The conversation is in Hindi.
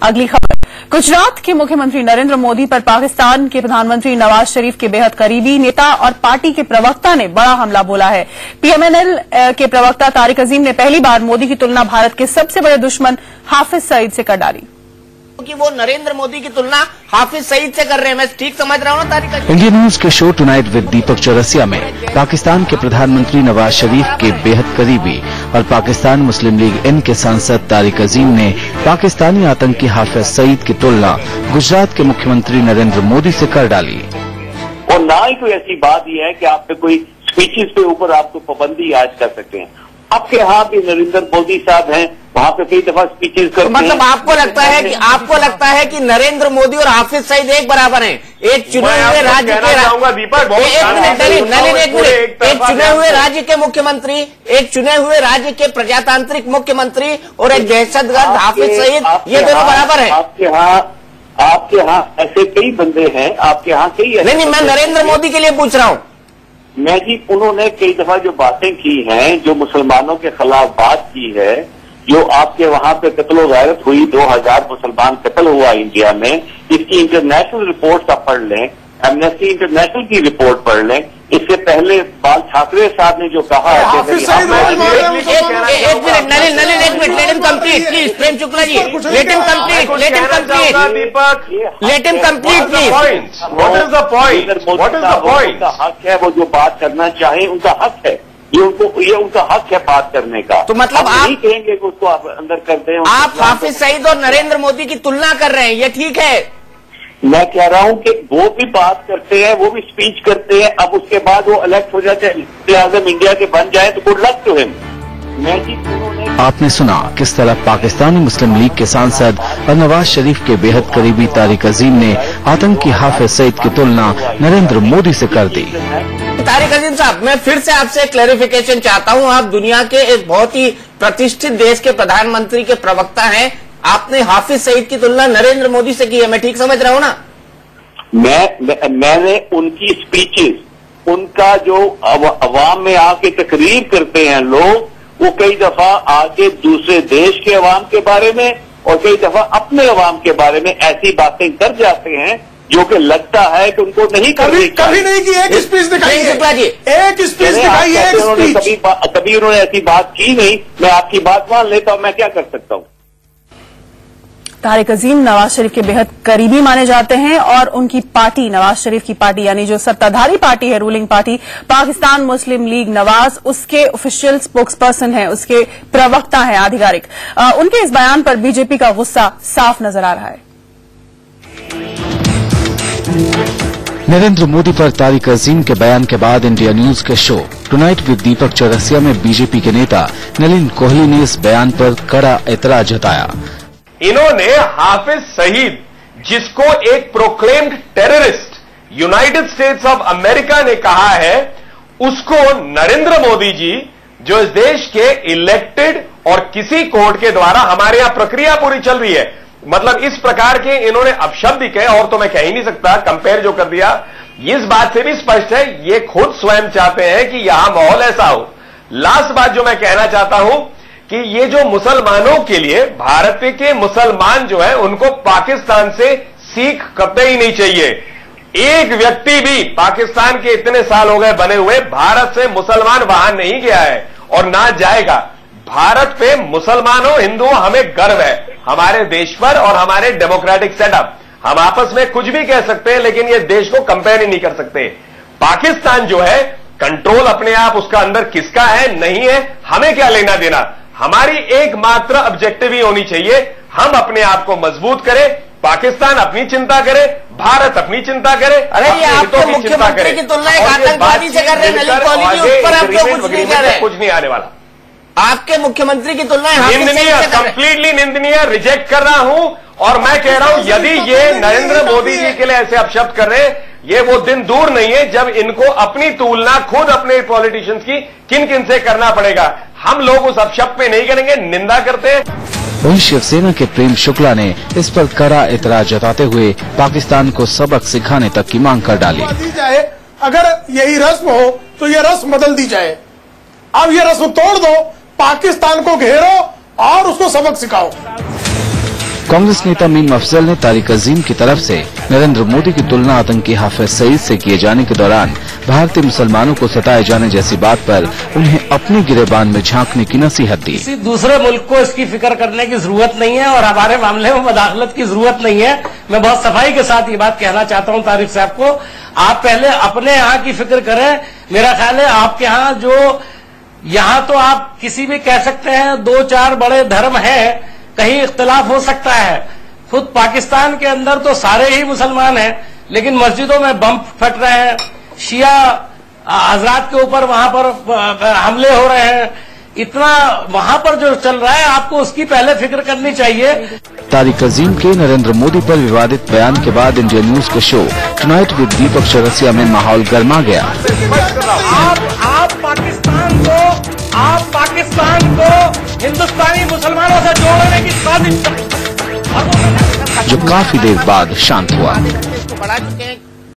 अगली खबर, गुजरात के मुख्यमंत्री नरेंद्र मोदी पर पाकिस्तान के प्रधानमंत्री नवाज शरीफ के बेहद करीबी नेता और पार्टी के प्रवक्ता ने बड़ा हमला बोला है। पीएमएल के प्रवक्ता तारिक अजीम ने पहली बार मोदी की तुलना भारत के सबसे बड़े दुश्मन हाफिज सईद से कर डाली। कि वो नरेंद्र मोदी की तुलना हाफिज सईद से कर रहे हैं। मैं ठीक समझ रहा हूँ ना तारिक? इंडिया न्यूज के शो टुनाइट विद दीपक चौरसिया में पाकिस्तान के प्रधानमंत्री नवाज शरीफ के बेहद करीबी और पाकिस्तान मुस्लिम लीग एन के सांसद तारिक अजीम ने पाकिस्तानी आतंकी हाफिज सईद की तुलना गुजरात के मुख्यमंत्री नरेंद्र मोदी से कर डाली। और ना ही कोई ऐसी बात ही है कि आप पे कोई स्पीचेस पे ऊपर आपको पाबंदी आज कर सकते हैं। आपके यहाँ भी नरेंद्र मोदी साहब हैं, वहाँ पे कई दफा स्पीचेस करते हैं। मतलब आपको लगता है कि नरेंद्र मोदी और हाफिज सईद एक बराबर हैं? एक चुने हुए राज्य के मुख्यमंत्री, एक चुने हुए राज्य के प्रजातांत्रिक मुख्यमंत्री और एक दहशतगर्द हाफिज सईद, ये दोनों बराबर हैं? आपके यहाँ ऐसे कई बंदे हैं, आपके यहाँ कई। नहीं, मैं नरेंद्र मोदी के लिए पूछ रहा हूँ। मैं जी, उन्होंने कई दफा जो बातें की हैं, जो मुसलमानों के खिलाफ बात की है, जो आपके वहां पे कत्लो गायरत हुई, 2000 मुसलमान कत्ल हुआ इंडिया में, इसकी इंटरनेशनल रिपोर्ट आप पढ़ लें, एमनेस्टी इंटरनेशनल की रिपोर्ट पढ़ लें। इससे पहले बाल ठाकरे साहब ने जो कहा है, एक minute Nalin, let him complete please. Prem Shukla ji, let him complete please. What is the point? उनका हक है, वो जो बात करना चाहे उनका हक है, ये उनका हक है बात करने का। तो मतलब आप नहीं कहेंगे कि उसको आप अंदर करते हैं। आप हाफिज सईद और नरेंद्र मोदी की तुलना कर रहे हैं, ये ठीक है? मैं कह रहा हूं कि वो भी बात करते हैं, वो भी स्पीच करते हैं, अब उसके बाद वो इलेक्ट हो जाते हैं, आजम इंडिया के बन जाए तो गुड लक टू हिम। आपने सुना किस तरह पाकिस्तानी मुस्लिम लीग के सांसद और नवाज शरीफ के बेहद करीबी तारिक अजीम ने आतंकी हाफिज सईद की तुलना नरेंद्र मोदी से कर दी। तारिक अजीम साहब, मैं फिर से आपसे क्लैरिफिकेशन चाहता हूं। आप दुनिया के एक बहुत ही प्रतिष्ठित देश के प्रधानमंत्री के प्रवक्ता हैं, आपने हाफिज सईद की तुलना नरेंद्र मोदी से की है, मैं ठीक समझ रहा हूं ना? मैंने उनकी स्पीचेस, उनका जो अवाम में आके तकरीर करते हैं लोग, वो कई दफा आके दूसरे देश के अवाम के बारे में और कई दफा अपने अवाम के बारे में ऐसी बातें कर जाते हैं जो कि लगता है कि उनको नहीं करनी। कभी नहीं की, एक स्पीच दिखाई है, एक स्पीच दिखाई है, कभी उन्होंने ऐसी बात की नहीं। मैं आपकी बात मान लेता हूं, मैं क्या कर सकता हूं? तारिक अजीम नवाज शरीफ के बेहद करीबी माने जाते हैं और उनकी पार्टी, नवाज शरीफ की पार्टी यानी जो सत्ताधारी पार्टी है, रूलिंग पार्टी पाकिस्तान मुस्लिम लीग नवाज, उसके ऑफिशियल स्पोक्स पर्सन है, उसके प्रवक्ता है, आधिकारिक। उनके इस बयान पर बीजेपी का गुस्सा साफ नजर आ रहा है। नरेंद्र मोदी पर तारिक अजीम के बयान के बाद इंडिया न्यूज के शो टुनाइट विद दीपक चौरसिया में बीजेपी के नेता नलिन कोहली ने इस बयान पर कड़ा एतराज जताया। इन्होंने हाफिज सईद, जिसको एक proclaimed terrorist United states of America ने कहा है, उसको नरेंद्र मोदी जी, जो इस देश के इलेक्टेड और किसी कोर्ट के द्वारा, हमारे यहां प्रक्रिया पूरी चल रही है, मतलब इस प्रकार के इन्होंने अपशब्द कहे, और तो मैं कह ही नहीं सकता, कंपेयर जो कर दिया, इस बात से भी स्पष्ट है ये खुद स्वयं चाहते हैं कि यहां माहौल ऐसा हो। लास्ट बात जो मैं कहना चाहता हूं कि ये जो मुसलमानों के लिए, भारत के मुसलमान जो है, उनको पाकिस्तान से सीख कतई ही नहीं चाहिए। एक व्यक्ति भी, पाकिस्तान के इतने साल हो गए बने हुए, भारत से मुसलमान वहां नहीं गया है और ना जाएगा। भारत पे मुसलमानों हिंदुओं हमें गर्व है, हमारे देश पर और हमारे डेमोक्रेटिक सेटअप। हम आपस में कुछ भी कह सकते हैं, लेकिन ये देश को कंपेयर ही नहीं कर सकते। पाकिस्तान जो है, कंट्रोल अपने आप उसका अंदर किसका है नहीं है, हमें क्या लेना देना। हमारी एकमात्र ऑब्जेक्टिव ही होनी चाहिए, हम अपने आप को मजबूत करें, पाकिस्तान अपनी चिंता करे, भारत अपनी चिंता करे। अरे ये आपको मुख्यमंत्री की तुलना एक आतंकवादी से कर रहे हैं, नलिन कोहली जी, उस पर आप लोग कुछ नहीं कर रहे, कुछ नहीं आने वाला। आपके मुख्यमंत्री की तुलना निंदनीय, कंप्लीटली निंदनीय, रिजेक्ट कर रहा हूं। और मैं कह रहा हूं, यदि ये नरेंद्र मोदी जी के लिए ऐसे अपशब्द कर रहे हैं, ये वो दिन दूर नहीं है जब इनको अपनी तुलना खुद अपने पॉलिटिशियंस की किन किन से करना पड़ेगा। हम लोग उस अपशब्द पे नहीं करेंगे, निंदा करते हैं। वहीं शिवसेना के प्रेम शुक्ला ने इस पर कड़ा एतराज जताते हुए पाकिस्तान को सबक सिखाने तक की मांग कर डाली। अगर यही रस्म हो तो ये रस्म बदल दी जाए, अब ये रस्म तोड़ दो, पाकिस्तान को घेरो और उसको सबक सिखाओ। कांग्रेस नेता मीम अफजल ने तारिक अजीम की तरफ से नरेंद्र मोदी की तुलना आतंकी हाफिज सईद से किए जाने के दौरान भारतीय मुसलमानों को सताए जाने जैसी बात पर उन्हें अपने गिरेबान में झांकने की नसीहत दी। किसी दूसरे मुल्क को इसकी फिक्र करने की जरूरत नहीं है और हमारे मामले में मुदाखलत की जरूरत नहीं है। मैं बहुत सफाई के साथ ये बात कहना चाहता हूं तारिक साहब को, आप पहले अपने यहाँ की फिक्र करें। मेरा ख्याल है आपके यहाँ यहाँ तो आप किसी भी कह सकते हैं 2-4 बड़े धर्म हैं, कहीं इख्तिलाफ हो सकता है। खुद पाकिस्तान के अंदर तो सारे ही मुसलमान हैं, लेकिन मस्जिदों में बम फट रहे हैं, शिया हजरात के ऊपर वहां पर हमले हो रहे हैं, इतना वहां पर जो चल रहा है आपको उसकी पहले फिक्र करनी चाहिए। तारिक अजीम के नरेंद्र मोदी पर विवादित बयान के बाद इंडिया न्यूज के शो टुनाइट विद दीपक चौरसिया में माहौल गर्मा गया। आप पाकिस्तान को हिंदुस्तानी मुसलमानों से जोड़ने की साजिश जो काफी देर बाद शांत हुआ। बढ़ा चुके हैं।